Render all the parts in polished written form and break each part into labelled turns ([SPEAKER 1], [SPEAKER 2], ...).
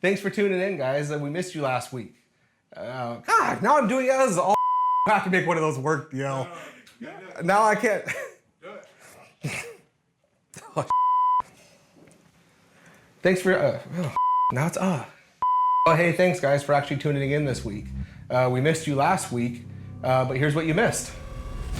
[SPEAKER 1] Thanks for tuning in, guys. We missed you last week. God, now I'm doing it as all. I have to make one of those work, Now I can't.
[SPEAKER 2] Do it.
[SPEAKER 1] Oh, thanks for. Now it's Oh, hey, thanks, guys, for actually tuning in this week. We missed you last week, but here's what you missed.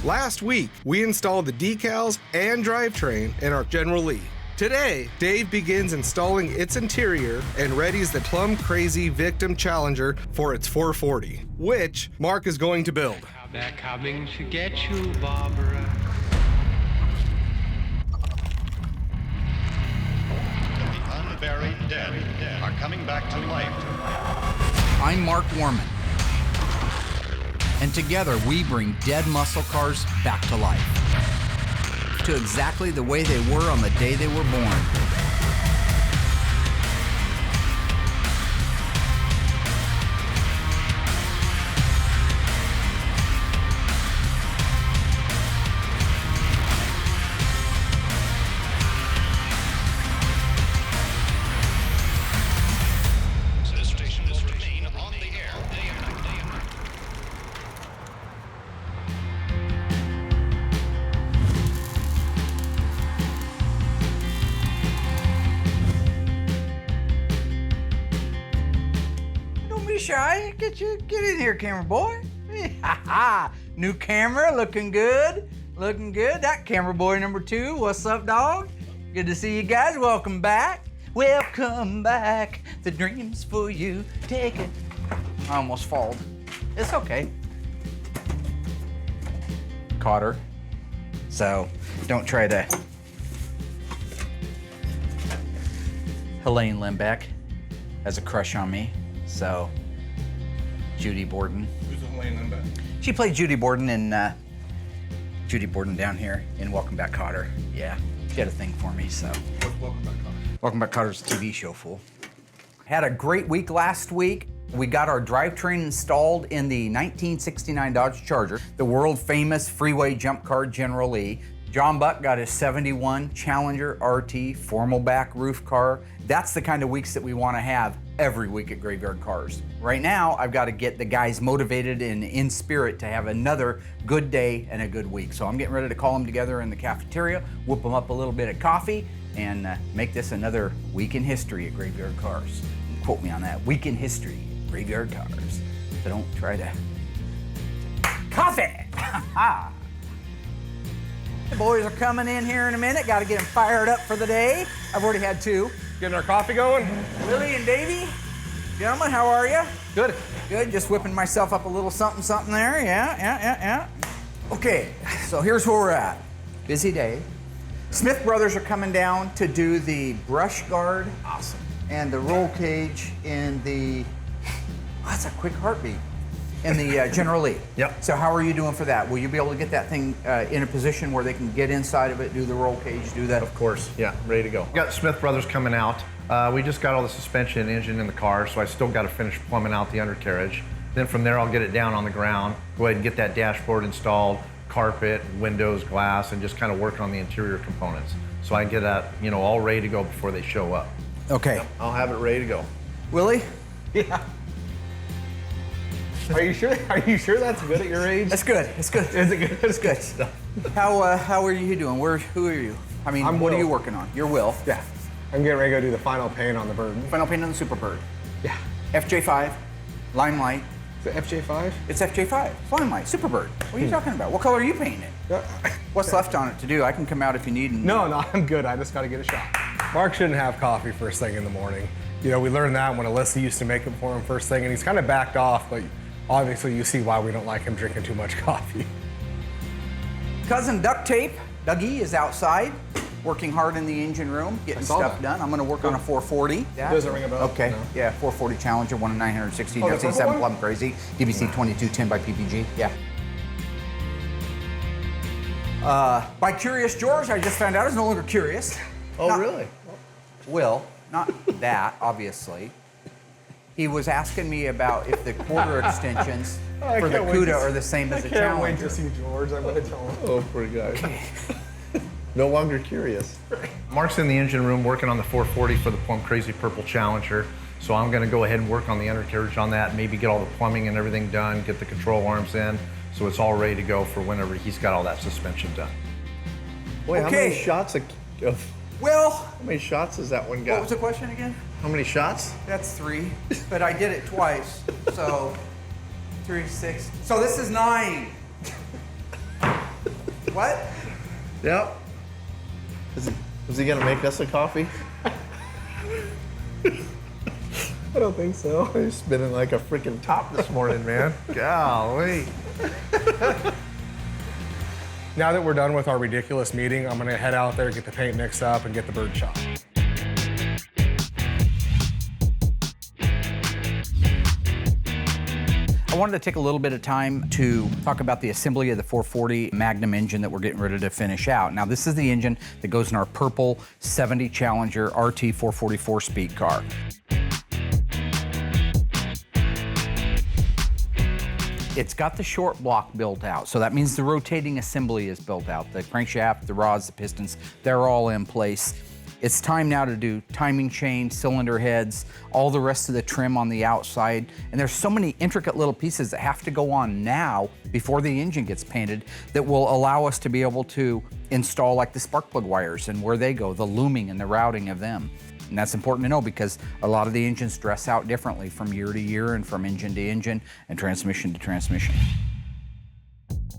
[SPEAKER 1] Last week, we installed the decals and drivetrain in our General Lee. Today, Dave begins installing its interior and readies the Plum Crazy Victim Challenger for its 440, which Mark is going to build.
[SPEAKER 3] They're coming to get you, Barbara.
[SPEAKER 4] The unburied dead are coming back to life.
[SPEAKER 5] I'm Mark Warman, and together we bring dead muscle cars back to life, to exactly the way they were on the day they were born.
[SPEAKER 4] This station will remain on the air day and night.
[SPEAKER 5] Don't be shy. Get in here, camera boy. New camera, looking good. Looking good. That camera boy number 2. What's up, dog? Good to see you guys. Welcome back. Welcome back. The dream's for you. Take it. I almost falled. It's okay. Caught her. So don't try to. Helene Limbeck has a crush on me. So Judy Borden.
[SPEAKER 1] Who's Helene Limbeck?
[SPEAKER 5] She played Judy Borden in Judy Borden down here in Welcome Back, Kotter. Yeah, she had a thing for me, so.
[SPEAKER 1] What's Welcome Back, Kotter?
[SPEAKER 5] Welcome Back, Kotter's a TV show, fool. Had a great week last week. We got our drivetrain installed in the 1969 Dodge Charger, the world famous freeway jump car General Lee. John Buck got his 71 Challenger RT formal back roof car. That's the kind of weeks that we want to have every week at Graveyard Cars. Right now, I've got to get the guys motivated and in spirit to have another good day and a good week. So I'm getting ready to call them together in the cafeteria, whip them up a little bit of coffee, and make this another week in history at Graveyard Cars. Quote me on that, week in history at Graveyard Cars. So don't try to. Coffee! The boys are coming in here in a minute. Got to get them fired up for the day. I've already had 2.
[SPEAKER 1] Getting our coffee going?
[SPEAKER 5] Willie and Davey, gentlemen, how are you?
[SPEAKER 1] Good.
[SPEAKER 5] Good, just whipping myself up a little something there. Yeah. Okay, so here's where we're at. Busy day. Smith Brothers are coming down to do the brush guard. Awesome. And the roll cage in the, that's a quick heartbeat, in the General Lee.
[SPEAKER 6] Yep.
[SPEAKER 5] So how are you doing for that? Will you be able to get that thing in a position where they can get inside of it, do the roll cage, do that?
[SPEAKER 6] Of course, yeah, ready to go. We got Smith Brothers coming out. We just got all the suspension and engine in the car, so I still got to finish plumbing out the undercarriage. Then from there, I'll get it down on the ground, go ahead and get that dashboard installed, carpet, windows, glass, and just kind of work on the interior components. So I can get that, all ready to go before they show up.
[SPEAKER 5] Okay.
[SPEAKER 6] Yep, I'll have it ready to go.
[SPEAKER 5] Willie?
[SPEAKER 1] Yeah. Are you sure? Are you sure that's good at your age?
[SPEAKER 5] That's good. It's good.
[SPEAKER 1] Is it good?
[SPEAKER 5] It's good. How are you doing? Who are you? I mean,
[SPEAKER 1] I'm
[SPEAKER 5] what are
[SPEAKER 1] Will.
[SPEAKER 5] you working on? You're Will.
[SPEAKER 1] Yeah. I'm getting ready to go do the final paint on the bird.
[SPEAKER 5] Final paint on the Superbird.
[SPEAKER 1] Yeah.
[SPEAKER 5] FJ5, Limelight.
[SPEAKER 1] Is it FJ5?
[SPEAKER 5] It's FJ5, Limelight, Superbird. What are you talking about? What color are you painting it? What's left on it to do? I can come out if you need.
[SPEAKER 1] No, I'm good. I just got to get a shot. Mark shouldn't have coffee first thing in the morning. We learned that when Alyssa used to make it for him first thing, and he's kind of backed off, but obviously you see why we don't like him drinking too much coffee.
[SPEAKER 5] Cousin Duct Tape, Dougie, is outside, working hard in the engine room, getting stuff done. I'm going to work on a 440.
[SPEAKER 1] Doesn't ring a bell?
[SPEAKER 5] Okay,
[SPEAKER 1] No.
[SPEAKER 5] Yeah, 440 Challenger, 1 in 916,
[SPEAKER 1] Oh, the
[SPEAKER 5] WC7
[SPEAKER 1] purple one?
[SPEAKER 5] Plum Crazy, DBC 2210 by PPG, yeah. By Curious George, I just found out is no longer curious.
[SPEAKER 6] Oh, really?
[SPEAKER 5] Will, not that, obviously. He was asking me about if the quarter extensions for the CUDA are the same as the
[SPEAKER 1] Can't wait
[SPEAKER 5] Challenger.
[SPEAKER 1] to see George. I'm going to tell him.
[SPEAKER 6] Oh, poor guy. No longer curious. Mark's in the engine room working on the 440 for the Plum Crazy Purple Challenger. So I'm gonna go ahead and work on the undercarriage on that, maybe get all the plumbing and everything done, get the control arms in, so it's all ready to go for whenever he's got all that suspension done. Boy, how many shots
[SPEAKER 5] How
[SPEAKER 6] many shots has that one got?
[SPEAKER 5] what was the question again?
[SPEAKER 6] How many shots?
[SPEAKER 5] That's 3, but I did it twice, so 3, 6. So this is 9. What?
[SPEAKER 6] Yep. Is he gonna make us a coffee? I don't think so. He's spinning like a freaking top this morning, man. Golly.
[SPEAKER 1] Now that we're done with our ridiculous meeting, I'm gonna head out there, get the paint mixed up, and get the bird shot.
[SPEAKER 5] I wanted to take a little bit of time to talk about the assembly of the 440 Magnum engine that we're getting ready to finish out. Now, this is the engine that goes in our purple 70 Challenger RT 444 speed car. It's got the short block built out, so that means the rotating assembly is built out. The crankshaft, the rods, the pistons, they're all in place. It's time now to do timing chain, cylinder heads, all the rest of the trim on the outside. And there's so many intricate little pieces that have to go on now before the engine gets painted that will allow us to be able to install like the spark plug wires and where they go, the looming and the routing of them. And that's important to know because a lot of the engines dress out differently from year to year and from engine to engine and transmission to transmission.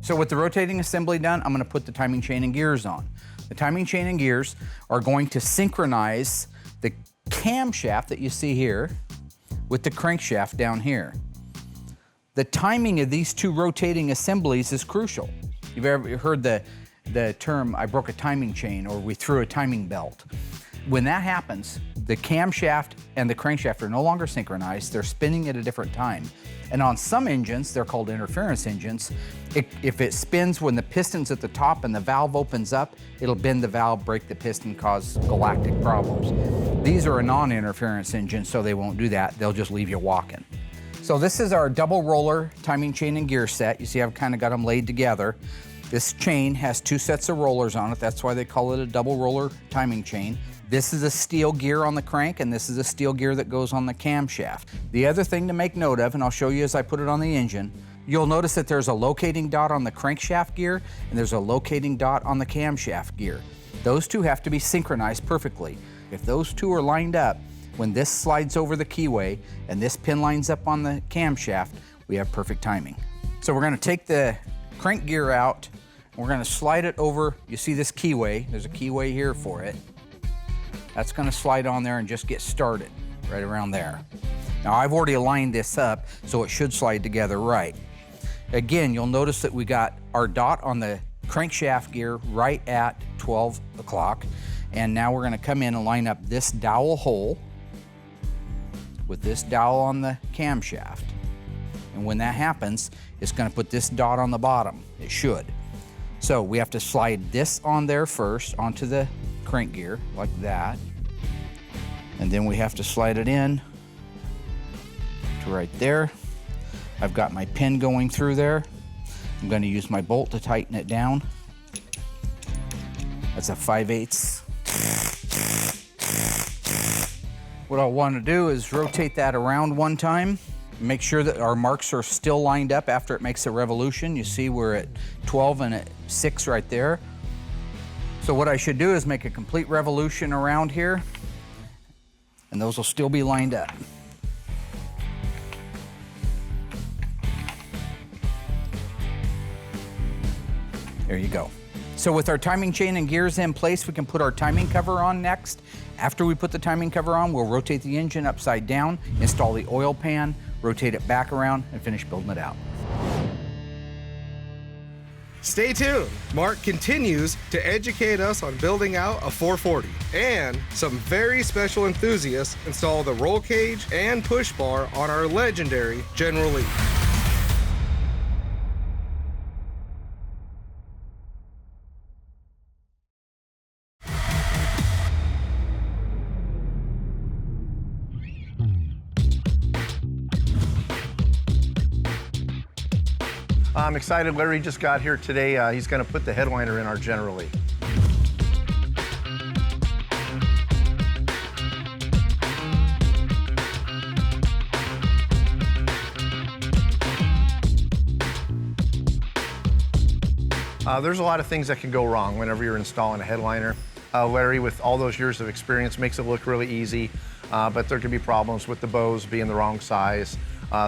[SPEAKER 5] So with the rotating assembly done, I'm gonna put the timing chain and gears on. The timing chain and gears are going to synchronize the camshaft that you see here with the crankshaft down here. The timing of these two rotating assemblies is crucial. You've ever heard the term, I broke a timing chain, or we threw a timing belt. When that happens, the camshaft and the crankshaft are no longer synchronized, they're spinning at a different time. And on some engines, they're called interference engines, if it spins when the piston's at the top and the valve opens up, it'll bend the valve, break the piston, cause galactic problems. These are a non-interference engine, so they won't do that. They'll just leave you walking. So this is our double roller timing chain and gear set. You see I've kind of got them laid together. This chain has 2 sets of rollers on it. That's why they call it a double roller timing chain. This is a steel gear on the crank, and this is a steel gear that goes on the camshaft. The other thing to make note of, and I'll show you as I put it on the engine, you'll notice that there's a locating dot on the crankshaft gear, and there's a locating dot on the camshaft gear. Those two have to be synchronized perfectly. If those two are lined up, when this slides over the keyway and this pin lines up on the camshaft, we have perfect timing. So we're gonna take the crank gear out, and we're gonna slide it over. You see this keyway, there's a keyway here for it. That's gonna slide on there and just get started right around there. Now I've already aligned this up, so it should slide together right. Again, you'll notice that we got our dot on the crankshaft gear right at 12 o'clock. And now we're gonna come in and line up this dowel hole with this dowel on the camshaft. And when that happens, it's gonna put this dot on the bottom. It should. So we have to slide this on there first, onto the crank gear, like that. And then we have to slide it in to right there. I've got my pin going through there. I'm gonna use my bolt to tighten it down. That's a 5/8. What I want to do is rotate that around one time. Make sure that our marks are still lined up after it makes a revolution. You see we're at 12 and at 6 right there. So what I should do is make a complete revolution around here, and those will still be lined up. There you go. So with our timing chain and gears in place, we can put our timing cover on next. After we put the timing cover on, we'll rotate the engine upside down, install the oil pan, rotate it back around, and finish building it out.
[SPEAKER 1] Stay tuned. Mark continues to educate us on building out a 440. And some very special enthusiasts install the roll cage and push bar on our legendary General Lee.
[SPEAKER 6] I'm excited. Larry just got here today. He's going to put the headliner in our General Lee. There's a lot of things that can go wrong whenever you're installing a headliner. Larry, with all those years of experience, makes it look really easy, but there can be problems with the bows being the wrong size.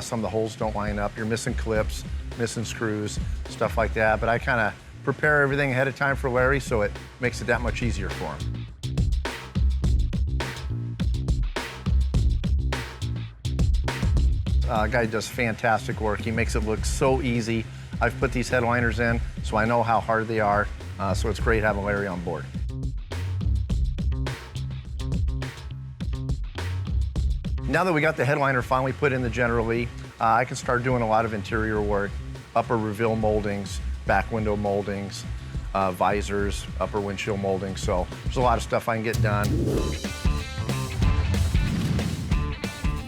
[SPEAKER 6] Some of the holes don't line up. You're missing clips, missing screws, stuff like that. But I kind of prepare everything ahead of time for Larry, so it makes it that much easier for him. Guy does fantastic work. He makes it look so easy. I've put these headliners in, so I know how hard they are. So it's great having Larry on board. Now that we got the headliner finally put in the General Lee, I can start doing a lot of interior work, upper reveal moldings, back window moldings, visors, upper windshield moldings. So there's a lot of stuff I can get done.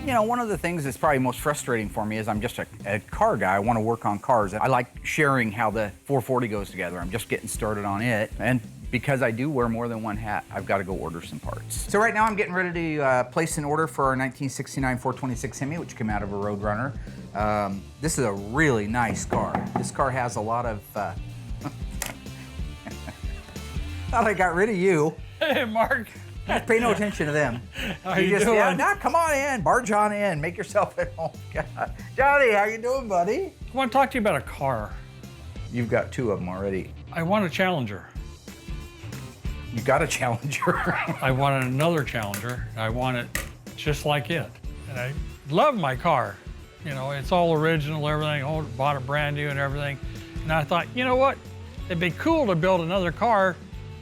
[SPEAKER 5] You know, one of the things that's probably most frustrating for me is I'm just a car guy. I want to work on cars. I like sharing how the 440 goes together. I'm just getting started on it. And because I do wear more than one hat, I've got to go order some parts. So right now I'm getting ready to place an order for our 1969 426 Hemi, which came out of a Roadrunner. This is a really nice car. This car has a lot of... Thought I got rid of you.
[SPEAKER 2] Hey, Mark.
[SPEAKER 5] Pay no attention to them.
[SPEAKER 2] How you doing?
[SPEAKER 5] Yeah, nah, come on in, barge on in, make yourself at home. God. Johnny, how you doing, buddy?
[SPEAKER 2] I want to talk to you about a car.
[SPEAKER 5] You've got two of them already.
[SPEAKER 2] I want a Challenger.
[SPEAKER 5] You got a Challenger.
[SPEAKER 2] I want another Challenger. I want it just like it. And I love my car. You know, it's all original, everything. Oh, bought it brand new and everything. And I thought, you know what? It'd be cool to build another car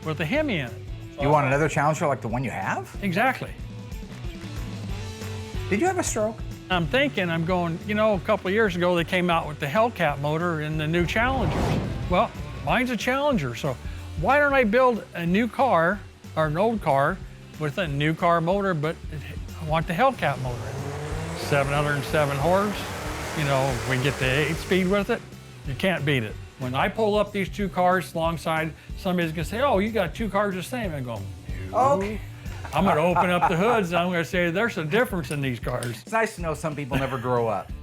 [SPEAKER 2] with a Hemi in it.
[SPEAKER 5] You want another Challenger like the one you have?
[SPEAKER 2] Exactly.
[SPEAKER 5] Did you have a stroke?
[SPEAKER 2] I'm thinking, I'm going, you know, a couple of years ago they came out with the Hellcat motor in the new Challengers. Well, mine's a Challenger, so why don't I build a new car, or an old car, with a new car motor, but I want the Hellcat motor in it. 707 horse, you know, we get the 8-speed with it, you can't beat it. When I pull up these two cars alongside, somebody's gonna say, oh, you got two cars the same. I'm going, no.
[SPEAKER 5] Okay.
[SPEAKER 2] I'm gonna open up the hoods and I'm gonna say, there's a difference in these cars.
[SPEAKER 5] It's nice to know some people never grow up.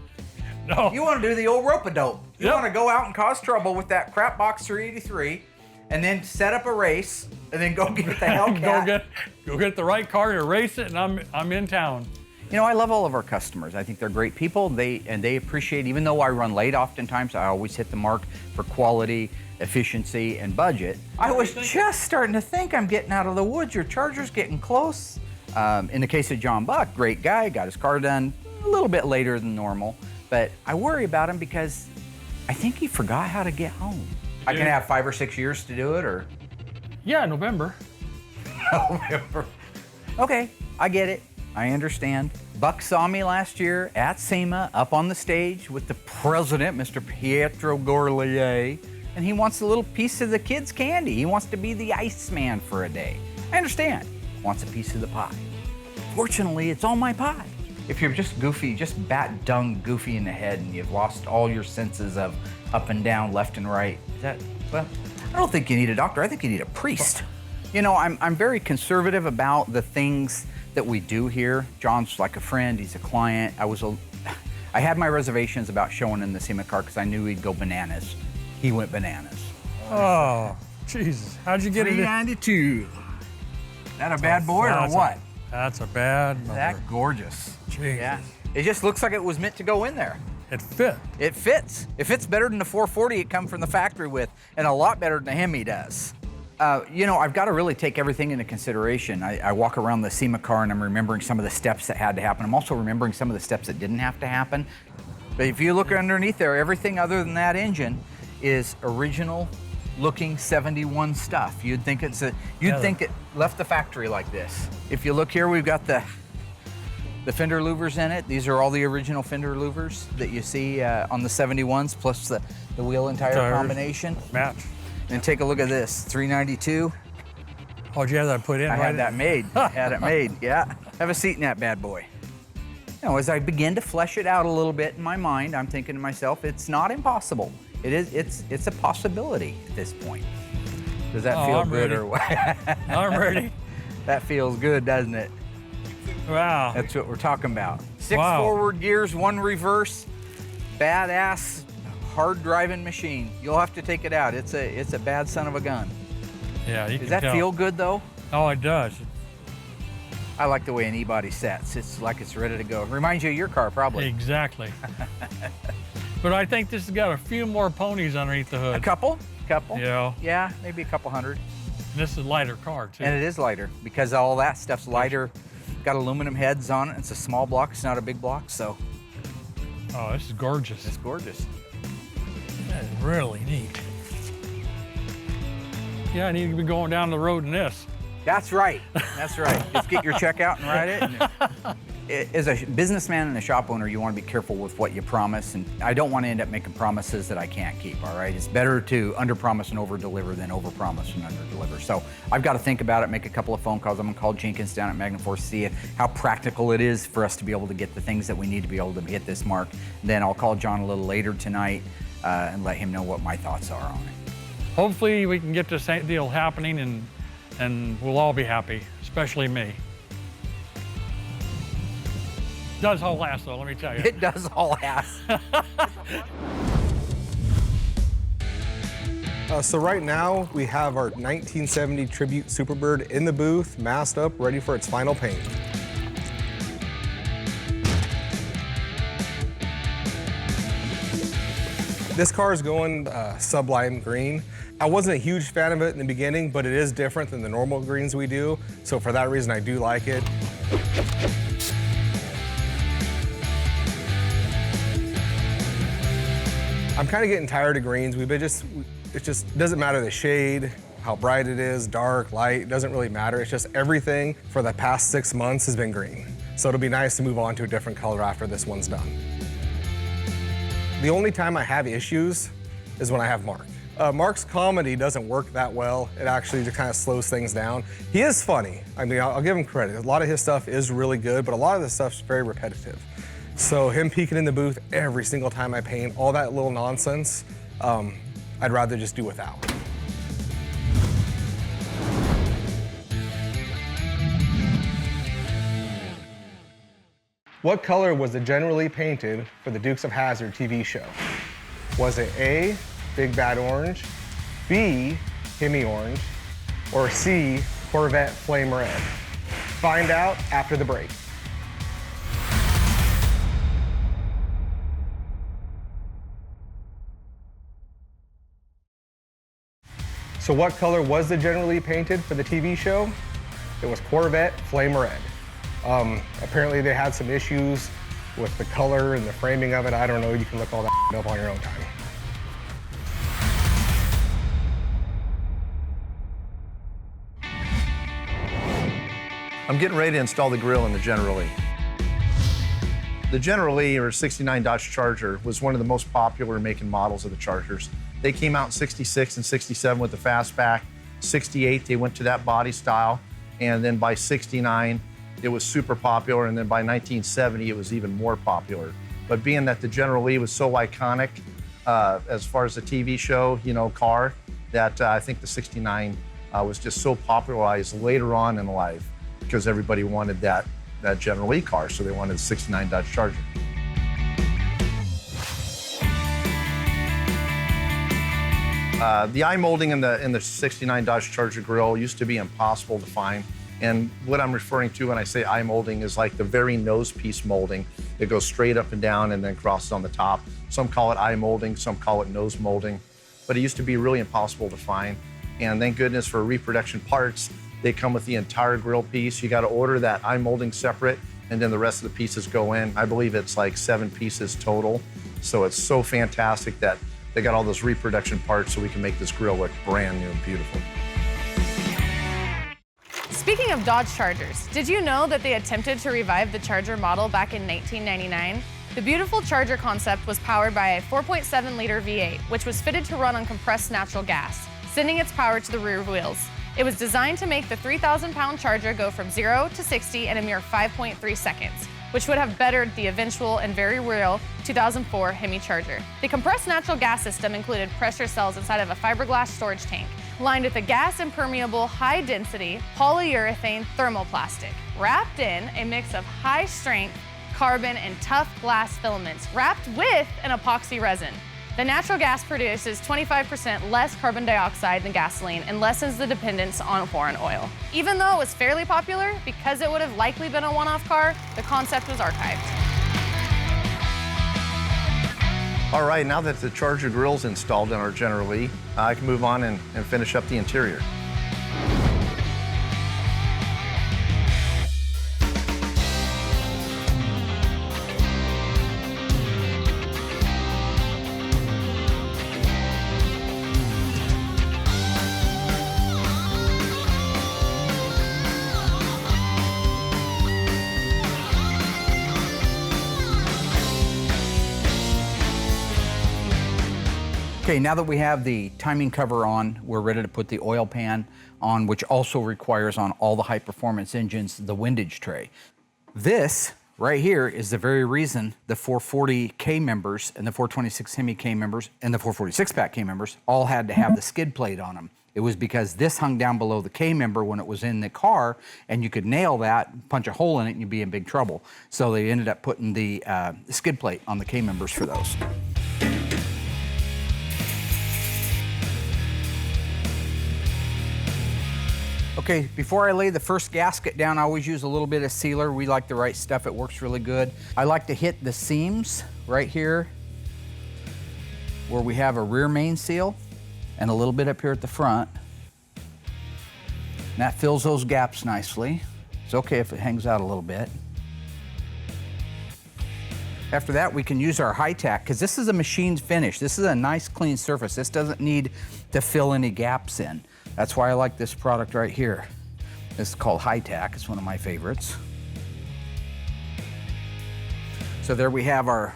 [SPEAKER 2] No.
[SPEAKER 5] You want to do the old rope-a-dope. You
[SPEAKER 2] Yep.
[SPEAKER 5] want to go out and cause trouble with that crap box 383 and then set up a race and then go get the Hellcat.
[SPEAKER 2] go get the right car to race it, and I'm in town.
[SPEAKER 5] You know, I love all of our customers. I think they're great people. They appreciate, even though I run late oftentimes, I always hit the mark for quality, efficiency, and budget. I was just starting to think I'm getting out of the woods. Your Charger's getting close. In the case of John Buck, great guy, got his car done a little bit later than normal, but I worry about him because I think he forgot how to get home. I can have 5 or 6 years to do it, or?
[SPEAKER 2] Yeah, November.
[SPEAKER 5] November. Okay, I get it. I understand. Buck saw me last year at SEMA up on the stage with the president, Mr. Pietro Gorlier, and he wants a little piece of the kids' candy. He wants to be the Iceman for a day. I understand. Wants a piece of the pie. Fortunately, it's all my pie. If you're just goofy, just bat dung goofy in the head and you've lost all your senses of up and down, left and right, well, I don't think you need a doctor. I think you need a priest. You know, I'm very conservative about the things that we do here. John's like a friend, he's a client. I had my reservations about showing him the SEMA car because I knew he'd go bananas. He went bananas.
[SPEAKER 2] Oh, Jesus. How'd you get it?
[SPEAKER 5] 392. That a bad boy or what?
[SPEAKER 2] That's a bad number.
[SPEAKER 5] That gorgeous.
[SPEAKER 2] Jesus.
[SPEAKER 5] Yeah. It just looks like it was meant to go in there.
[SPEAKER 2] It fit.
[SPEAKER 5] It fits. It fits better than the 440 it come from the factory with, and a lot better than the Hemi does. You know, I've got to really take everything into consideration. I walk around the SEMA car and I'm remembering some of the steps that had to happen. I'm also remembering some of the steps that didn't have to happen. But if you look underneath there, everything other than that engine is original looking 71 stuff. You'd think think it left the factory like this. If you look here, we've got the fender louvers in it. These are all the original fender louvers that you see on the 71s, plus the wheel and tire combination.
[SPEAKER 2] Match.
[SPEAKER 5] And take a look at this, 392.
[SPEAKER 2] Oh, did you have that put in?
[SPEAKER 5] I had that made. Had it made, yeah. Have a seat in that bad boy. You know, as I begin to flesh it out a little bit in my mind, I'm thinking to myself, it's not impossible. It's a possibility at this point. Does that feel good
[SPEAKER 2] ready.
[SPEAKER 5] or what?
[SPEAKER 2] I'm ready.
[SPEAKER 5] That feels good, doesn't it?
[SPEAKER 2] Wow.
[SPEAKER 5] That's what we're talking about. 6
[SPEAKER 2] Wow.
[SPEAKER 5] forward gears, 1 reverse, badass hard driving machine. You'll have to take it out. It's a bad son of a gun.
[SPEAKER 2] Yeah, you
[SPEAKER 5] Does
[SPEAKER 2] can
[SPEAKER 5] that
[SPEAKER 2] tell.
[SPEAKER 5] feel good though?
[SPEAKER 2] Oh, it does.
[SPEAKER 5] I like the way an e-body sets. It's like it's ready to go. Reminds you of your car, probably.
[SPEAKER 2] Exactly. But I think this has got a few more ponies underneath the hood.
[SPEAKER 5] A couple?
[SPEAKER 2] Yeah.
[SPEAKER 5] Yeah, maybe a couple hundred.
[SPEAKER 2] This is a lighter car, too.
[SPEAKER 5] And it is lighter because all that stuff's lighter. Got aluminum heads on it. It's a small block. It's not a big block, so.
[SPEAKER 2] Oh, this is gorgeous.
[SPEAKER 5] It's gorgeous.
[SPEAKER 2] That is really neat. Yeah, I need to be going down the road in this.
[SPEAKER 5] That's right. That's right. Just get your check out and ride it. As a businessman and a shop owner, you want to be careful with what you promise, and I don't want to end up making promises that I can't keep, all right? It's better to under-promise and over-deliver than over-promise and under-deliver. So I've got to think about it, make a couple of phone calls. I'm going to call Jenkins down at Magna Force, see how practical it is for us to be able to get the things that we need to be able to hit this mark. Then I'll call John a little later tonight and let him know what my thoughts are on it.
[SPEAKER 2] Hopefully we can get this deal happening and we'll all be happy, especially me. Does haul ass though, let me tell you.
[SPEAKER 5] It does haul ass.
[SPEAKER 1] So right now we have our 1970 Tribute Superbird in the booth, masked up, ready for its final paint. This car is going sublime green. I wasn't a huge fan of it in the beginning, but it is different than the normal greens we do. So for that reason, I do like it. I'm kind of getting tired of greens. It just doesn't matter the shade, how bright it is, dark, light, it doesn't really matter. It's just everything for the past 6 months has been green. So it'll be nice to move on to a different color after this one's done. The only time I have issues is when I have Mark. Mark's comedy doesn't work that well. It actually just kind of slows things down. He is funny. I mean, I'll give him credit. A lot of his stuff is really good, but a lot of the stuff's very repetitive. So him peeking in the booth every single time I paint, all that little nonsense, I'd rather just do without. What color was it generally painted for the Dukes of Hazzard TV show? Was it A, Big Bad Orange, B, Hemi Orange, or C, Corvette Flame Red? Find out after the break. So what color was it generally painted for the TV show? It was Corvette Flame Red. Apparently they had some issues with the color and the framing of it. I don't know, you can look all that up on your own time.
[SPEAKER 6] I'm getting ready to install the grill in the General Lee. The General Lee, or 69 Dodge Charger, was one of the most popular making models of the Chargers. They came out in 66 and 67 with the fastback. 68, they went to that body style. And then by 69, it was super popular. And then by 1970, it was even more popular. But being that the General Lee was so iconic as far as the TV show, car, that I think the 69 was just so popularized later on in life because everybody wanted that General Lee car, so they wanted the 69 Dodge Charger. The eye molding in the 69 Dodge Charger grill used to be impossible to find. And what I'm referring to when I say eye molding is like the very nose piece molding that goes straight up and down and then crosses on the top. Some call it eye molding, some call it nose molding. But it used to be really impossible to find. And thank goodness for reproduction parts, they come with the entire grill piece. You got to order that eye molding separate, and then the rest of the pieces go in. I believe it's like 7 pieces total. So it's so fantastic that they got all those reproduction parts so we can make this grill look brand new and beautiful.
[SPEAKER 7] Speaking of Dodge Chargers, did you know that they attempted to revive the Charger model back in 1999? The beautiful Charger concept was powered by a 4.7-liter V8, which was fitted to run on compressed natural gas, sending its power to the rear wheels. It was designed to make the 3,000-pound Charger go from 0 to 60 in a mere 5.3 seconds, which would have bettered the eventual and very real 2004 Hemi Charger. The compressed natural gas system included pressure cells inside of a fiberglass storage tank, lined with a gas-impermeable, high-density polyurethane thermoplastic, wrapped in a mix of high-strength carbon and tough glass filaments, wrapped with an epoxy resin. The natural gas produces 25% less carbon dioxide than gasoline and lessens the dependence on foreign oil. Even though it was fairly popular, because it would have likely been a one-off car, the concept was archived.
[SPEAKER 6] All right, now that the Charger grill's installed in our General Lee, I can move on and finish up the interior.
[SPEAKER 5] Okay, now that we have the timing cover on, we're ready to put the oil pan on, which also requires on all the high-performance engines the windage tray. This right here is the very reason the 440K members and the 426 Hemi K members and the 446 pack K members all had to have the skid plate on them. It was because this hung down below the K member when it was in the car, and you could nail that, punch a hole in it, and you'd be in big trouble. So they ended up putting the skid plate on the K members for those. Okay, before I lay the first gasket down, I always use a little bit of sealer. We like the right stuff, it works really good. I like to hit the seams right here where we have a rear main seal and a little bit up here at the front. And that fills those gaps nicely. It's okay if it hangs out a little bit. After that, we can use our high tack, because this is a machined finish. This is a nice clean surface. This doesn't need to fill any gaps in. That's why I like this product right here. This is called high tack. It's one of my favorites. So there we have our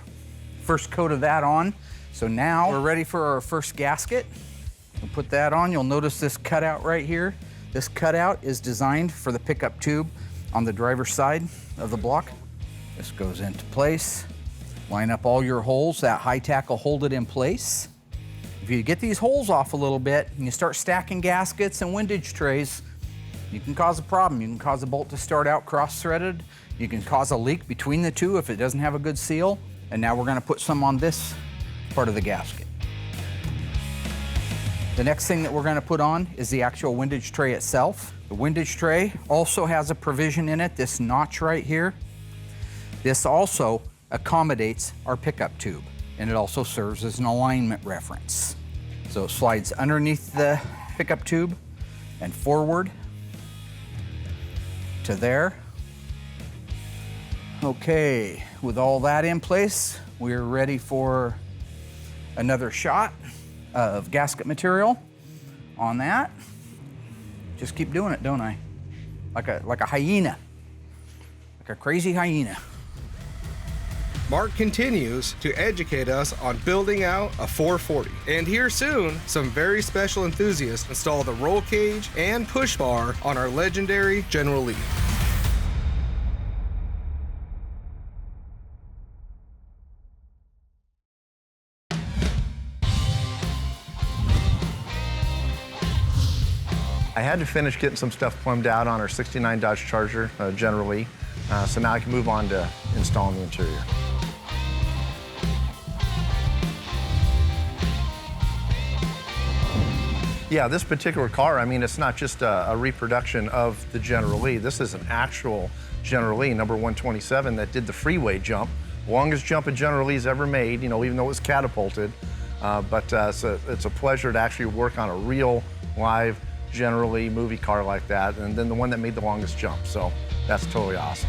[SPEAKER 5] first coat of that on. So now we're ready for our first gasket. We'll put that on. You'll notice this cutout right here. This cutout is designed for the pickup tube on the driver's side of the block. This goes into place. Line up all your holes. That high tack will hold it in place. If you get these holes off a little bit and you start stacking gaskets and windage trays, you can cause a problem. You can cause a bolt to start out cross-threaded. You can cause a leak between the two if it doesn't have a good seal. And now we're going to put some on this part of the gasket. The next thing that we're going to put on is the actual windage tray itself. The windage tray also has a provision in it, this notch right here. This also accommodates our pickup tube, and it also serves as an alignment reference. So it slides underneath the pickup tube and forward to there. Okay, with all that in place, we're ready for another shot of gasket material on that. Just keep doing it, don't I? Like a hyena, like a crazy hyena.
[SPEAKER 1] Mark continues to educate us on building out a 440. And here soon, some very special enthusiasts install the roll cage and push bar on our legendary General Lee.
[SPEAKER 6] I had to finish getting some stuff plumbed out on our 69 Dodge Charger, General Lee. So now I can move on to installing the interior. Yeah, this particular car, I mean, it's not just a reproduction of the General Lee. This is an actual General Lee, number 127, that did the freeway jump. Longest jump a General Lee's ever made, you know, even though it was catapulted. It's a pleasure to actually work on a real, live General Lee movie car like that, and then the one that made the longest jump. So that's totally awesome.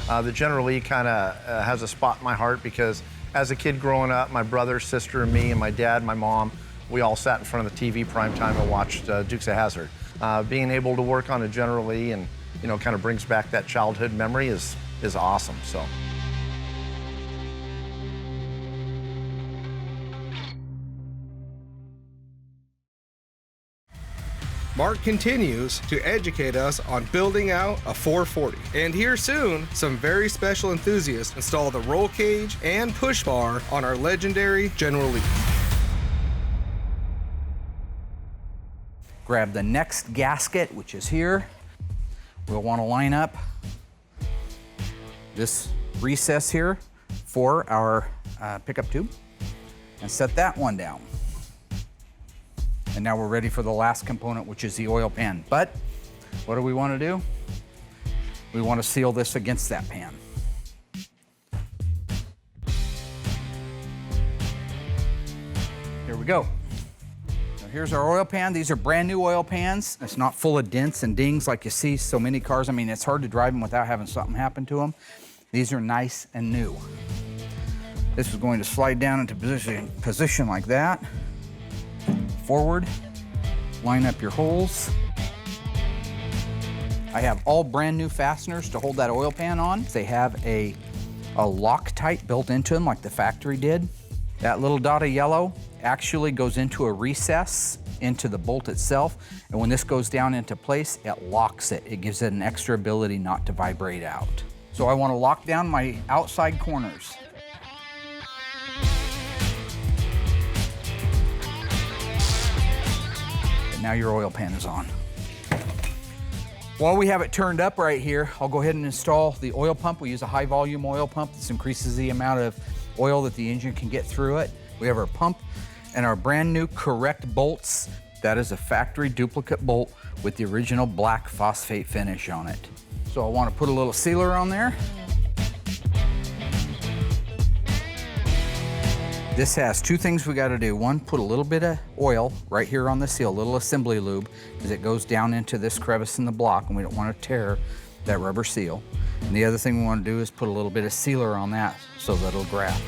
[SPEAKER 6] The General Lee kind of has a spot in my heart because as a kid growing up, my brother, sister, and me, and my dad, my mom, we all sat in front of the TV prime time and watched Dukes of Hazzard. Being able to work on a General Lee and, you know, kind of brings back that childhood memory is awesome, so.
[SPEAKER 1] Mark continues to educate us on building out a 440. And here soon, some very special enthusiasts install the roll cage and push bar on our legendary General Lee.
[SPEAKER 5] Grab the next gasket, which is here. we'll want to line up this recess here for our pickup tube and set that one down. And now we're ready for the last component, which is the oil pan. But what do we want to do? We want to seal this against that pan. Here we go. Now here's our oil pan. These are brand new oil pans. It's not full of dents and dings like you see so many cars. I mean, it's hard to drive them without having something happen to them. These are nice and new. This is going to slide down into position like that. Forward, line up your holes. I have all brand new fasteners to hold that oil pan on. They have a Loctite built into them like the factory did. That little dot of yellow actually goes into a recess into the bolt itself. And when this goes down into place, it locks it. It gives it an extra ability not to vibrate out. So I want to lock down my outside corners. And now your oil pan is on. While we have it turned up right here, I'll go ahead and install the oil pump. We use a high volume oil pump. This increases the amount of oil that the engine can get through it. We have our pump and our brand new correct bolts. That is a factory duplicate bolt with the original black phosphate finish on it. So I want to put a little sealer on there. This has two things we got to do. One, put a little bit of oil right here on the seal, a little assembly lube, because it goes down into this crevice in the block and we don't want to tear that rubber seal. And the other thing we want to do is put a little bit of sealer on that so that it'll grab.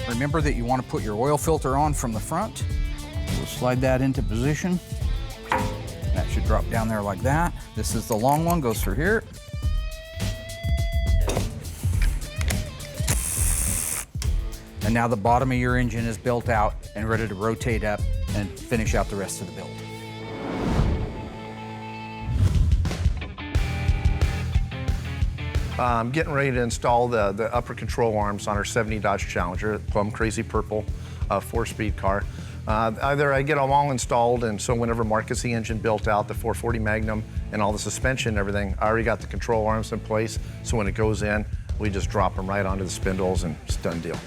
[SPEAKER 5] Remember that you want to put your oil filter on from the front. We'll slide that into position. That should drop down there like that. This is the long one, goes through here. And now the bottom of your engine is built out and ready to rotate up and finish out the rest of the build.
[SPEAKER 6] I'm getting ready to install the upper control arms on our 70 Dodge Challenger, plum crazy purple 4-speed car. Either I get them all installed, and so whenever Mark gets the engine built out, the 440 Magnum and all the suspension and everything, I already got the control arms in place, so when it goes in, we just drop them right onto the spindles and it's a done deal.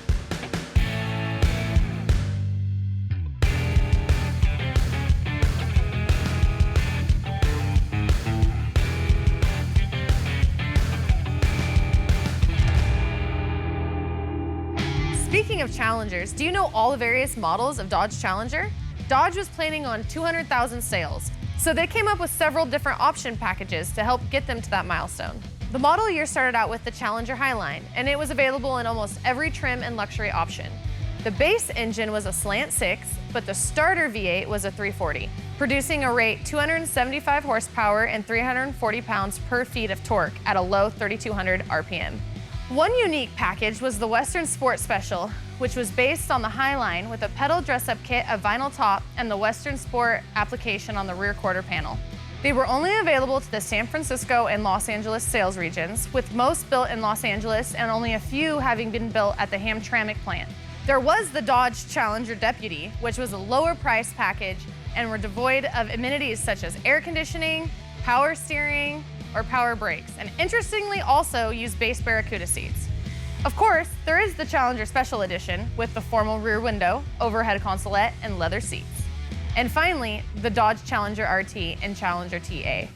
[SPEAKER 7] Speaking of Challengers, do you know all the various models of Dodge Challenger? Dodge was planning on 200,000 sales, so they came up with several different option packages to help get them to that milestone. The model year started out with the Challenger Highline, and it was available in almost every trim and luxury option. The base engine was a slant 6, but the starter V8 was a 340, producing a rate 275 horsepower and 340 pounds per feet of torque at a low 3,200 RPM. One unique package was the Western Sport Special, which was based on the Highline with a pedal dress-up kit, a vinyl top, and the Western Sport application on the rear quarter panel. They were only available to the San Francisco and Los Angeles sales regions, with most built in Los Angeles and only a few having been built at the Hamtramck plant. There was the Dodge Challenger Deputy, which was a lower price package and were devoid of amenities such as air conditioning, power steering, or power brakes, and interestingly also used base Barracuda seats. Of course, there is the Challenger Special Edition with the formal rear window, overhead consolette, and leather seats. And finally, the Dodge Challenger RT and Challenger TA.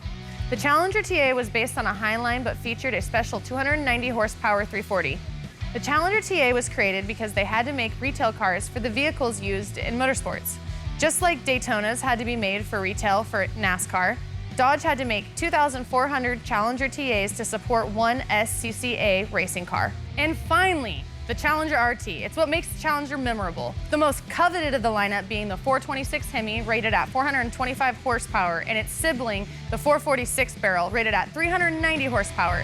[SPEAKER 7] The Challenger TA was based on a Highline but featured a special 290 horsepower 340. The Challenger TA was created because they had to make retail cars for the vehicles used in motorsports. Just like Daytonas had to be made for retail for NASCAR, Dodge had to make 2,400 Challenger TAs to support one SCCA racing car. And finally, the Challenger RT. It's what makes the Challenger memorable. The most coveted of the lineup being the 426 Hemi, rated at 425 horsepower, and its sibling, the 446 barrel, rated at 390 horsepower.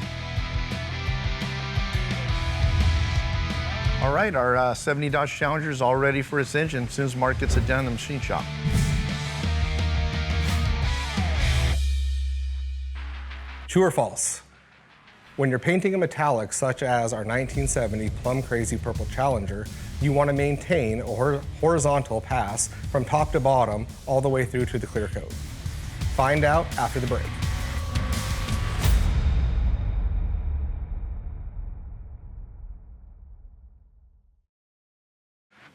[SPEAKER 6] All right, our 70 Dodge Challenger is all ready for its engine as soon as Mark gets it down in the machine shop.
[SPEAKER 1] True or false? When you're painting a metallic such as our 1970 Plum Crazy Purple Challenger, you want to maintain a horizontal pass from top to bottom all the way through to the clear coat. Find out after the break.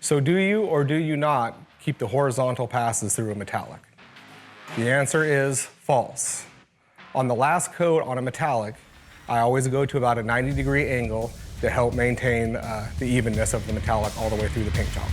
[SPEAKER 1] So do you or do you not keep the horizontal passes through a metallic? The answer is false. On the last coat on a metallic, I always go to about a 90-degree angle to help maintain the evenness of the metallic all the way through the paint job.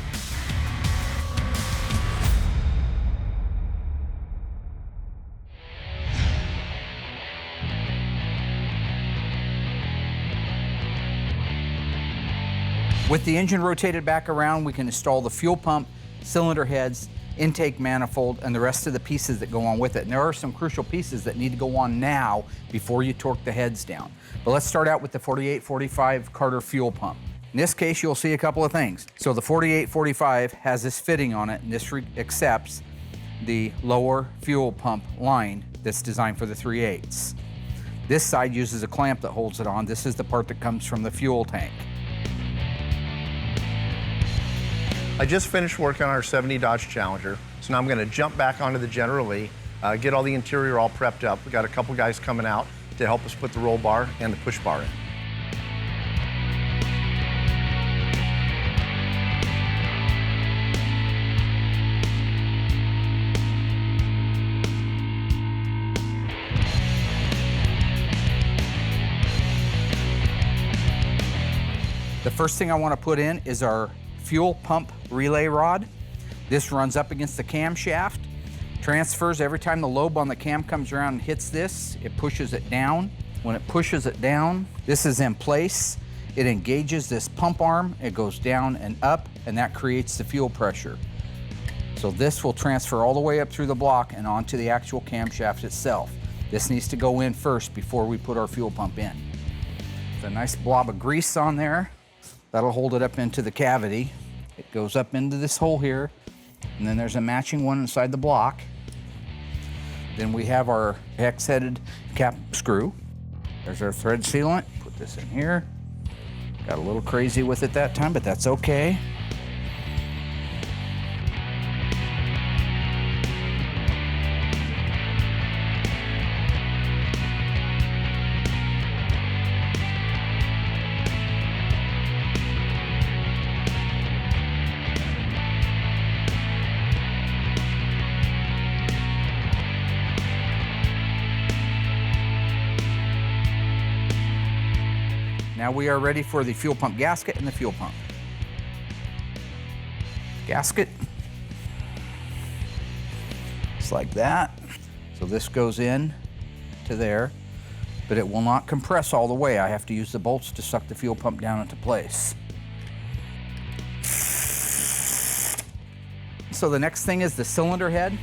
[SPEAKER 5] With the engine rotated back around, we can install the fuel pump, cylinder heads, intake manifold, and the rest of the pieces that go on with it. And there are some crucial pieces that need to go on now before you torque the heads down. But let's start out with the 4845 Carter fuel pump. In this case, you'll see a couple of things. So the 4845 has this fitting on it, and this accepts the lower fuel pump line that's designed for the 3/8. This side uses a clamp that holds it on. This is the part that comes from the fuel tank.
[SPEAKER 6] I just finished working on our 70 Dodge Challenger, so now I'm gonna jump back onto the General Lee, get all the interior all prepped up. We got a couple guys coming out to help us put the roll bar and the push bar in.
[SPEAKER 5] The first thing I want to put in is our fuel pump relay rod. This runs up against the camshaft, transfers every time the lobe on the cam comes around and hits this, it pushes it down. When it pushes it down, this is in place. It engages this pump arm, it goes down and up, and that creates the fuel pressure. So this will transfer all the way up through the block and onto the actual camshaft itself. This needs to go in first before we put our fuel pump in. There's a nice blob of grease on there. That'll hold it up into the cavity. It goes up into this hole here, and then there's a matching one inside the block. Then we have our hex-headed cap screw. There's our thread sealant. Put this in here. Got a little crazy with it that time, but that's okay. Now we are ready for the fuel pump gasket and the fuel pump. Gasket, just like that. So this goes in to there, but it will not compress all the way. I have to use the bolts to suck the fuel pump down into place. So the next thing is the cylinder head.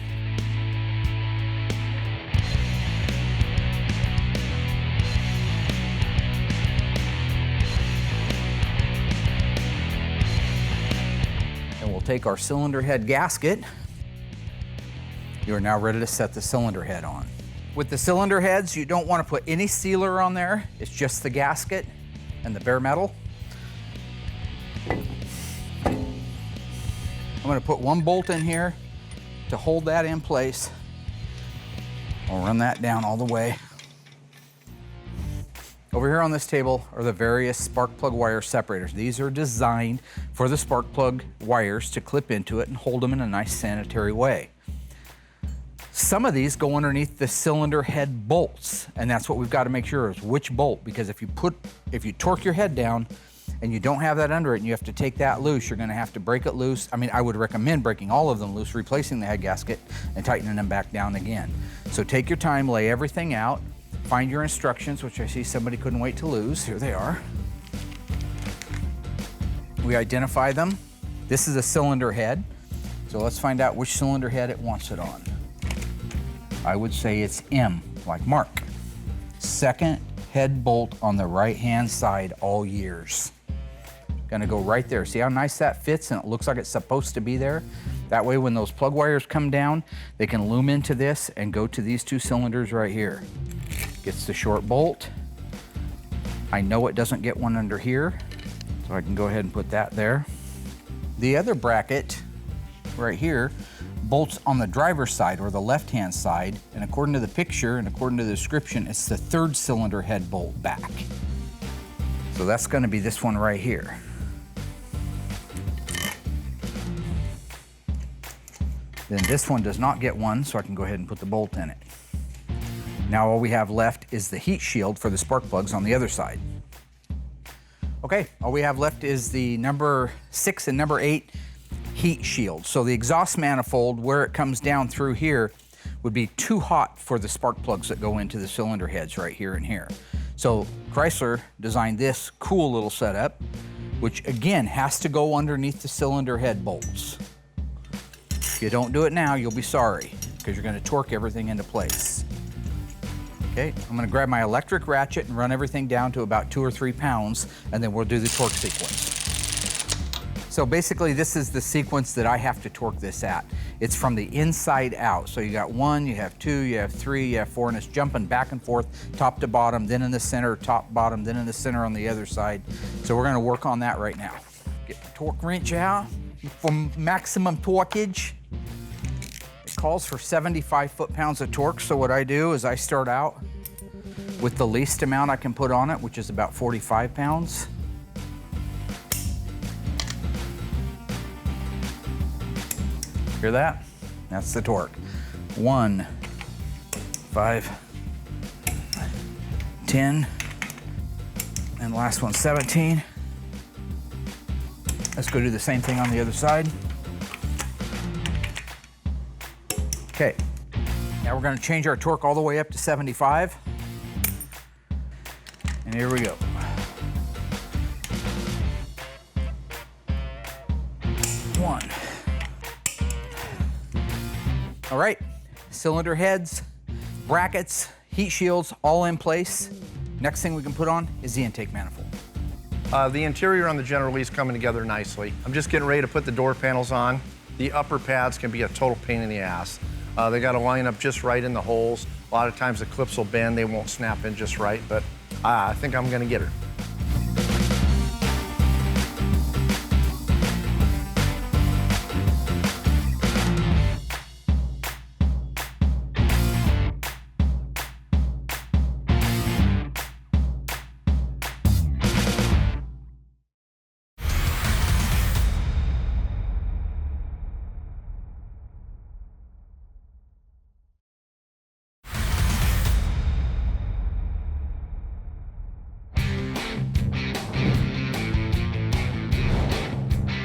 [SPEAKER 5] Take our cylinder head gasket. You are now ready to set the cylinder head on. With the cylinder heads, you don't want to put any sealer on there. It's just the gasket and the bare metal. I'm going to put one bolt in here to hold that in place. I'll run that down all the way. Over here on this table are the various spark plug wire separators. These are designed for the spark plug wires to clip into it and hold them in a nice sanitary way. Some of these go underneath the cylinder head bolts, and that's what we've got to make sure is which bolt, because if you torque your head down and you don't have that under it and you have to take that loose, you're going to have to break it loose. I mean, I would recommend breaking all of them loose, replacing the head gasket and tightening them back down again. So take your time, lay everything out. Find your instructions, which I see somebody couldn't wait to lose. Here they are. We identify them. This is a cylinder head. So let's find out which cylinder head it wants it on. I would say it's M, like Mark. Second head bolt on the right-hand side all years. Gonna go right there. See how nice that fits and it looks like it's supposed to be there? That way when those plug wires come down, they can loom into this and go to these two cylinders right here. Gets the short bolt, I know it doesn't get one under here, so I can go ahead and put that there. The other bracket right here bolts on the driver's side or the left-hand side, and according to the picture and according to the description, it's the 3rd cylinder head bolt back. So that's gonna be this one right here. Then this one does not get one, so I can go ahead and put the bolt in it. Now all we have left is the heat shield for the spark plugs on the other side. Okay, all we have left is the number 6 and number 8 heat shield. So the exhaust manifold, where it comes down through here, would be too hot for the spark plugs that go into the cylinder heads right here and here. So Chrysler designed this cool little setup, which again has to go underneath the cylinder head bolts. If you don't do it now, you'll be sorry, because you're gonna torque everything into place. Okay, I'm gonna grab my electric ratchet and run everything down to about 2 or 3 pounds, and then we'll do the torque sequence. So basically, this is the sequence that I have to torque this at. It's from the inside out. So you got 1, you have 2, you have 3, you have 4, and it's jumping back and forth, top to bottom, then in the center, top, bottom, then in the center on the other side. So we're gonna work on that right now. Get the torque wrench out for maximum torquage. It calls for 75 foot-pounds of torque, so what I do is I start out with the least amount I can put on it, which is about 45 pounds. Hear that? That's the torque. 1, 5, 10, and the last one, 17. Let's go do the same thing on the other side. Okay, now we're gonna change our torque all the way up to 75. And here we go. 1. All right, cylinder heads, brackets, heat shields, all in place. Next thing we can put on is the intake manifold.
[SPEAKER 6] The interior on the General Lee's coming together nicely. I'm just getting ready to put the door panels on. The upper pads can be a total pain in the ass. They got to line up just right in the holes. A lot of times the clips will bend, they won't snap in just right, but I think I'm gonna get her.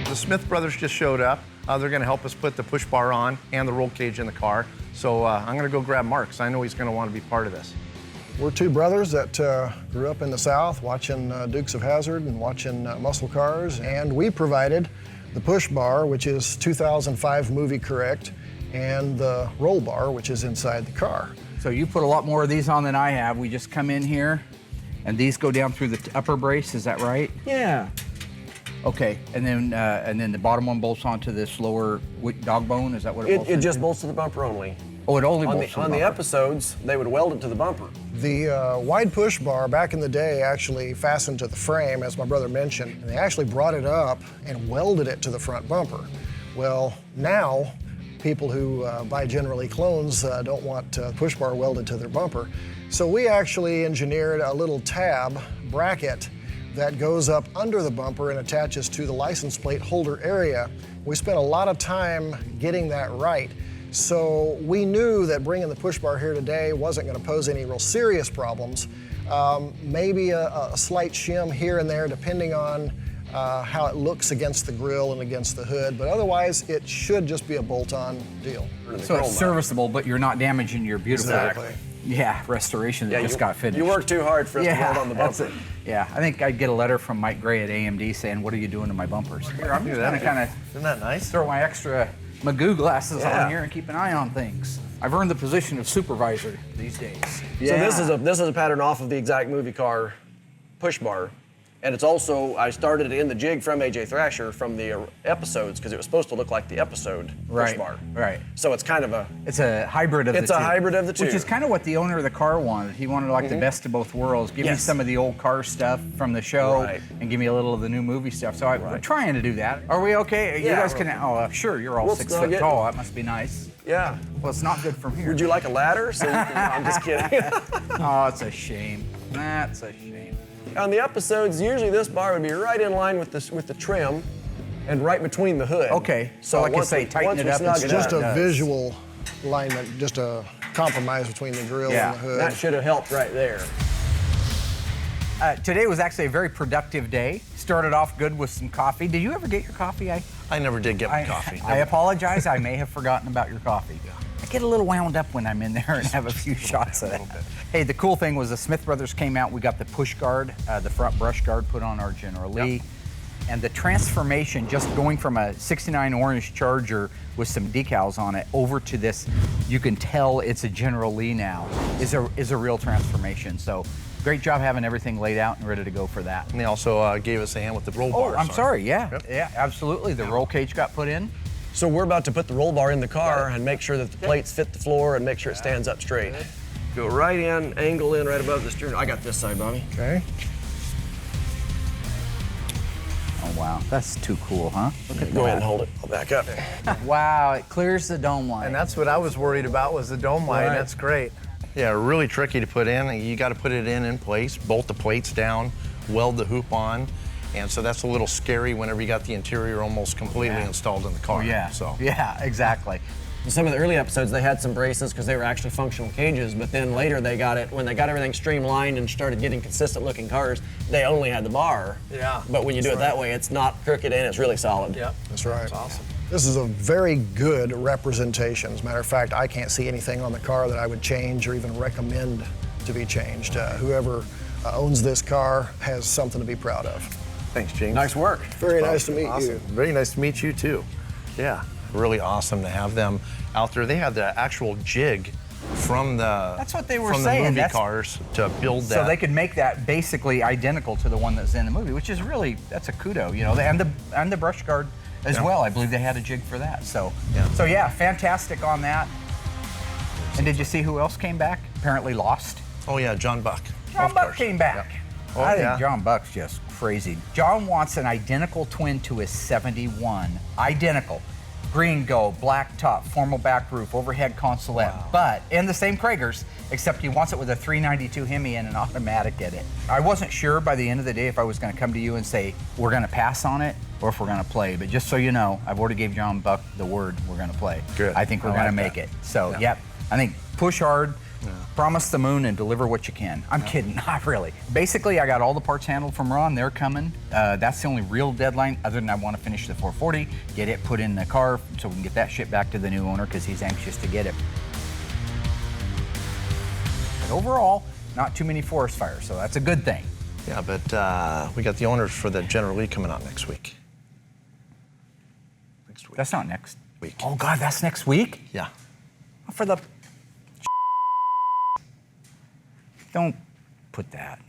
[SPEAKER 6] The Smith brothers just showed up. They're gonna help us put the push bar on and the roll cage in the car. So I'm gonna go grab Mark, because I know he's gonna wanna be part of this.
[SPEAKER 8] We're 2 brothers that grew up in the South watching Dukes of Hazzard and watching muscle cars, and we provided the push bar, which is 2005 movie correct, and the roll bar, which is inside the car.
[SPEAKER 5] So you put a lot more of these on than I have. We just come in here, and these go down through the upper brace, is that right?
[SPEAKER 9] Yeah.
[SPEAKER 5] Okay, and then the bottom one bolts onto this lower dog bone, is that what it bolts
[SPEAKER 9] It
[SPEAKER 5] into?
[SPEAKER 9] just bolts to the bumper only.
[SPEAKER 5] Oh, it only
[SPEAKER 9] On
[SPEAKER 5] bolts to
[SPEAKER 9] the
[SPEAKER 5] the bumper.
[SPEAKER 9] episodes, they would weld it to the bumper.
[SPEAKER 8] The wide push bar back in the day actually fastened to the frame, as my brother mentioned, and they actually brought it up and welded it to the front bumper. Well, now people who buy General Lee clones don't want push bar welded to their bumper. So we actually engineered a little tab bracket that goes up under the bumper and attaches to the license plate holder area. We spent a lot of time getting that right. So we knew that bringing the push bar here today wasn't going to pose any real serious problems. Maybe a slight shim here and there depending on how it looks against the grill and against the hood, but otherwise it should just be a bolt-on deal.
[SPEAKER 5] So it's serviceable, but you're not damaging your beautiful restoration that just got finished.
[SPEAKER 9] You worked too hard for us to weld on the
[SPEAKER 5] that's
[SPEAKER 9] bumper.
[SPEAKER 5] it. Yeah, I think I'd get a letter from Mike Gray at AMD saying, "What are you doing to my bumpers?" Here, I'm just gonna kind of
[SPEAKER 6] Isn't that nice?
[SPEAKER 5] throw my extra Magoo glasses
[SPEAKER 9] Yeah.
[SPEAKER 5] on here and keep an eye on things. I've earned the position of supervisor these days.
[SPEAKER 9] So this is a pattern off of the exact movie car push bar. And it's also, I started it in the jig from AJ Thrasher from the episodes because it was supposed to look like the episode push bar.
[SPEAKER 5] Right.
[SPEAKER 9] So it's kind of a...
[SPEAKER 5] It's a hybrid of the two.
[SPEAKER 9] It's a hybrid of the two.
[SPEAKER 5] Which is kind of what the owner of the car wanted. He wanted like the best of both worlds. Give me some of the old car stuff from the show and give me a little of the new movie stuff. So we're trying to do that. Are we okay? You guys can, sure, you're all 6 foot tall. That must be nice.
[SPEAKER 9] Yeah.
[SPEAKER 5] Well, it's not good from here.
[SPEAKER 9] Would you like a ladder? So I'm just kidding.
[SPEAKER 5] Oh, it's a shame. That's a shame.
[SPEAKER 9] On the episodes, usually this bar would be right in line with the trim and right between the hood.
[SPEAKER 5] Okay, so like I say, tighten it up.
[SPEAKER 8] It's just a visual alignment, just a compromise between the grill and the hood.
[SPEAKER 9] That should have helped right there.
[SPEAKER 5] Today was actually a very productive day. Started off good with some coffee. Did you ever get your coffee?
[SPEAKER 6] I never did get my coffee.
[SPEAKER 5] I apologize. I may have forgotten about your coffee. I get a little wound up when I'm in there and have a few shots of that. Hey, the cool thing was the Smith brothers came out. We got the push guard, the front brush guard put on our General Lee. And the transformation, just going from a 69 orange Charger with some decals on it over to this, you can tell it's a General Lee now, is a real transformation. So great job having everything laid out and ready to go for that.
[SPEAKER 6] And they also gave us a hand with the roll bar.
[SPEAKER 5] Oh, I'm sorry, yeah, absolutely. The roll cage got put in.
[SPEAKER 9] So we're about to put the roll bar in the car and make sure that the plates fit the floor and make sure it stands up straight. Go right in, angle in right above the steering. I got this side, Bobby.
[SPEAKER 8] Okay.
[SPEAKER 5] Oh, wow, that's too cool, huh? Look at
[SPEAKER 9] Go ahead and hold it. I'll back up.
[SPEAKER 5] Wow, it clears the dome light.
[SPEAKER 6] And that's what I was worried about was the dome light.
[SPEAKER 8] Right.
[SPEAKER 6] That's great. Yeah, really tricky to put in. You got to put it in place, bolt the plates down, weld the hoop on. And so that's a little scary whenever you got the interior almost completely installed in the car.
[SPEAKER 5] Oh, yeah.
[SPEAKER 6] So.
[SPEAKER 5] Yeah, exactly.
[SPEAKER 9] In some of the early episodes, they had some braces because they were actually functional cages, but then later they got it, when they got everything streamlined and started getting consistent looking cars, they only had the bar.
[SPEAKER 6] Yeah.
[SPEAKER 9] But when you do it that way, it's not crooked and it's really solid.
[SPEAKER 6] Yep.
[SPEAKER 8] That's right.
[SPEAKER 6] That's awesome.
[SPEAKER 8] This is a very good representation. As a matter of fact, I can't see anything on the car that I would change or even recommend to be changed. Whoever owns this car has something to be proud of.
[SPEAKER 6] Thanks, James.
[SPEAKER 9] Nice work.
[SPEAKER 8] Very nice to meet you.
[SPEAKER 6] Very nice to meet you, too. Yeah. Really awesome to have them out there. They had the actual jig from the
[SPEAKER 5] That's what they were saying.
[SPEAKER 6] The movie cars to build that.
[SPEAKER 5] So they could make that basically identical to the one that's in the movie, which is really, that's a kudo, you know, and the brush guard as well. I believe they had a jig for that. So yeah, fantastic on that. And did you see who else came back? Apparently lost.
[SPEAKER 6] Oh yeah, John Buck.
[SPEAKER 5] John Buck came back.
[SPEAKER 6] Yep. Oh,
[SPEAKER 5] I think John Buck's just crazy. John wants an identical twin to his 71. Identical. Green go, black top, formal back roof, overhead consolette, and the same Kragers, except he wants it with a 392 Hemi and an automatic in it. I wasn't sure by the end of the day if I was going to come to you and say, we're going to pass on it, or if we're going to play. But just so you know, I've already gave John Buck the word we're going to play.
[SPEAKER 6] Good.
[SPEAKER 5] I think we're going to make it. So, yep, I think push hard, promise the moon, and deliver what you can. I'm kidding, not really. Basically, I got all the parts handled from Ron. They're coming. That's the only real deadline, other than I want to finish the 440, get it put in the car so we can get that shipped back to the new owner because he's anxious to get it. But overall, not too many forest fires, so that's a good thing.
[SPEAKER 6] Yeah, but we got the owners for the General Lee coming out next week. Next week.
[SPEAKER 5] That's not next
[SPEAKER 6] week.
[SPEAKER 5] Oh, God, that's next week?
[SPEAKER 6] Yeah.
[SPEAKER 5] For the... Don't put that.